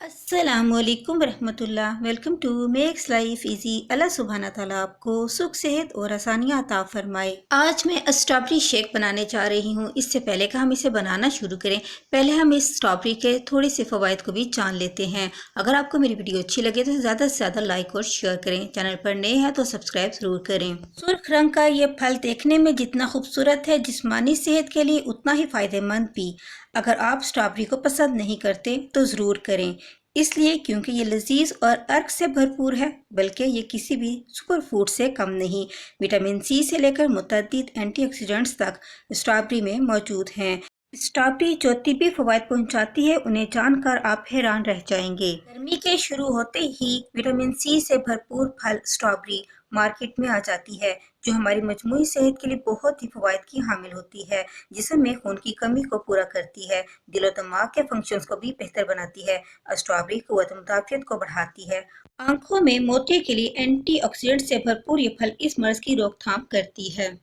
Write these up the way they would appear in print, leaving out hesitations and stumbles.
अस्सलामुअलैकुम वरहमतुल्लाह। Welcome to makes life easy. अल्लाह सुब्हाना ताला आपको सुख सेहत और आसानियाँ अता फरमाए। आज मैं स्ट्रॉबेरी शेक बनाने जा रही हूँ। इससे पहले कि हम इसे बनाना शुरू करें, पहले हम इस स्ट्रॉबेरी के थोड़े से फ़वाइद को भी जान लेते हैं। अगर आपको मेरी वीडियो अच्छी लगे तो ज़्यादा से ज़्यादा लाइक और शेयर करें। चैनल पर नए हैं तो सब्सक्राइब ज़रूर करें। सुर्ख रंग का ये फल देखने में जितना खूबसूरत है, जिस्मानी सेहत के लिए उतना ही फ़ायदेमंद भी। अगर आप स्ट्रॉबेरी को पसंद नहीं करते तो ज़रूर करें, इसलिए क्योंकि ये लजीज और अर्क से भरपूर है, बल्कि ये किसी भी सुपर फूड से कम नहीं। विटामिन सी से लेकर मुतअद्दिद एंटीऑक्सीडेंट्स तक स्ट्रॉबेरी में मौजूद हैं। स्ट्रॉबेरी जो तिब्बी फवायद पहुंचाती है, उन्हें जानकर आप हैरान रह जाएंगे। गर्मी के शुरू होते ही विटामिन सी से भरपूर फल स्ट्रॉबेरी मार्केट में आ जाती है, जो हमारी मजमूई सेहत के लिए बहुत ही फवायद की हामिल होती है। जिस्म में खून की कमी को पूरा करती है, दिलो दिमाग के फंक्शंस को भी बेहतर बनाती है। स्ट्रॉबेरी क़ुव्वत मुदाफ़ियत को बढ़ाती है। आंखों में मोतिये के लिए एंटीऑक्सीडेंट से भरपूर ये फल इस मर्ज की रोकथाम करती है।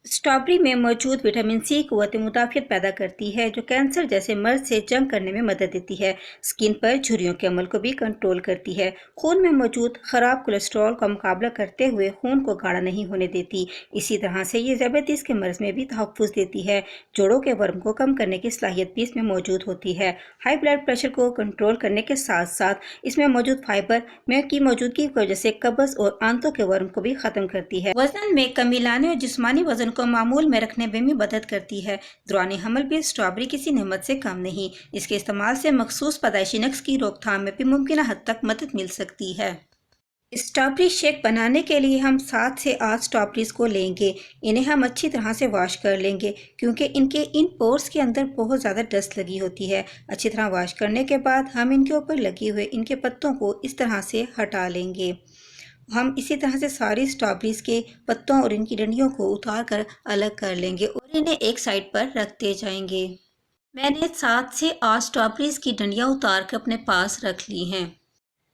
स्ट्रॉबेरी में मौजूद विटामिन सी क़ुव्वत मुदाफ़ियत पैदा करती है, जो कैंसर जैसे मर्ज से जंग करने में मदद देती है। स्किन पर झुर्रियों के अमल को भी कंट्रोल करती है। खून में मौजूद ख़राब कोलेस्ट्रॉल का मुकाबला करते हुए खून को गाढ़ा नहीं होने देती। इसी तरह से ये ज़ियादतीस के मर्ज में भी तहफ़्फ़ुज़ देती है। जोड़ों के वर्म को कम करने की सलाहियत भी इसमें मौजूद होती है। हाई ब्लड प्रेशर को कंट्रोल करने के साथ साथ इसमें मौजूद फाइबर में की मौजूदगी की वजह से कब्ज़ और आंतों के वर्म को भी ख़त्म करती है। वजन में कमी लाने और जिस्मानी वजन को मामूल में रखने में भी मदद करती है। दौरान हमल भी स्ट्रॉबेरी किसी नेमत से कम नहीं। इसके इस्तेमाल से मखसूस पैदाइशी नक्स की रोकथाम में भी मुमकिन हद तक मदद मिल सकती है। स्ट्रॉबेरी शेक बनाने के लिए हम 7 से 8 स्ट्रॉबेरीज को लेंगे। इन्हें हम अच्छी तरह से वॉश कर लेंगे, क्योंकि इनके इन पोर्स के अंदर बहुत ज़्यादा डस्ट लगी होती है। अच्छी तरह वॉश करने के बाद हम इनके ऊपर लगे हुए इनके पत्तों को इस तरह से हटा लेंगे। हम इसी तरह से सारी स्ट्रॉबेरीज के पत्तों और इनकी डंडियों को उतार कर अलग कर लेंगे और इन्हें एक साइड पर रखते जाएंगे। मैंने 7 से 8 स्ट्रॉबेरीज की डंडियाँ उतार कर अपने पास रख ली हैं।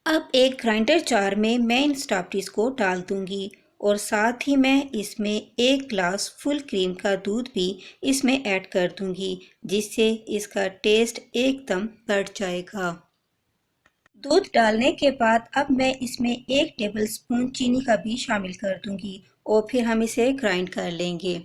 अब एक ग्राइंडर जार में मैं इन स्ट्रॉबेरीज को डाल दूंगी और साथ ही मैं इसमें 1 गिलास फुल क्रीम का दूध भी इसमें ऐड कर दूंगी, जिससे इसका टेस्ट एकदम बढ़ जाएगा। दूध डालने के बाद अब मैं इसमें 1 टेबलस्पून चीनी का भी शामिल कर दूंगी और फिर हम इसे ग्राइंड कर लेंगे।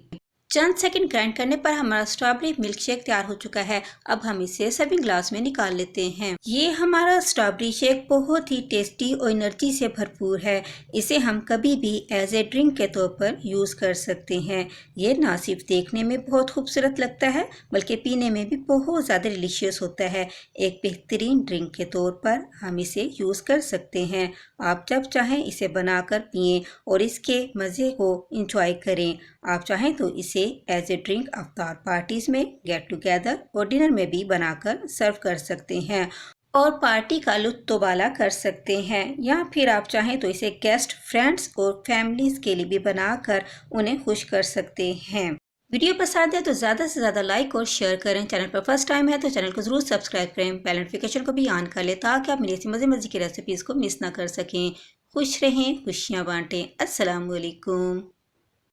चंद सेकंड ग्राइंड करने पर हमारा स्ट्रॉबेरी मिल्क शेक तैयार हो चुका है। अब हम इसे सर्विंग ग्लास में निकाल लेते हैं। ये हमारा स्ट्रॉबेरी शेक बहुत ही टेस्टी और एनर्जी से भरपूर है। इसे हम कभी भी एज ए ड्रिंक के तौर पर यूज कर सकते हैं। ये ना सिर्फ देखने में बहुत खूबसूरत लगता है, बल्कि पीने में भी बहुत ज़्यादा डिलीशियस होता है। एक बेहतरीन ड्रिंक के तौर पर हम इसे यूज कर सकते हैं। आप जब चाहें इसे बनाकर पिएं और इसके मज़े को इंजॉय करें। आप चाहें तो इसे as a drink Aftar parties में, गेट टुगेदर और डिनर में भी बनाकर सर्व कर सकते हैं और पार्टी का लुत्फ़ कर सकते हैं। या फिर आप चाहें तो इसे गेस्ट, फ्रेंड्स और फैमिलीज के लिए भी बनाकर उन्हें खुश कर सकते हैं। वीडियो पसंद है तो ज़्यादा से ज़्यादा लाइक और शेयर करें। चैनल पर फर्स्ट टाइम है तो चैनल को ज़रूर सब्सक्राइब करें। बेल नोटिफिकेशन को भी ऑन कर लें, ताकि आप मेरी ऐसी मज़े की रेसिपीज़ को मिस ना कर सकें। खुश रहें, खुशियाँ बांटें। अस्सलाम वालेकुम।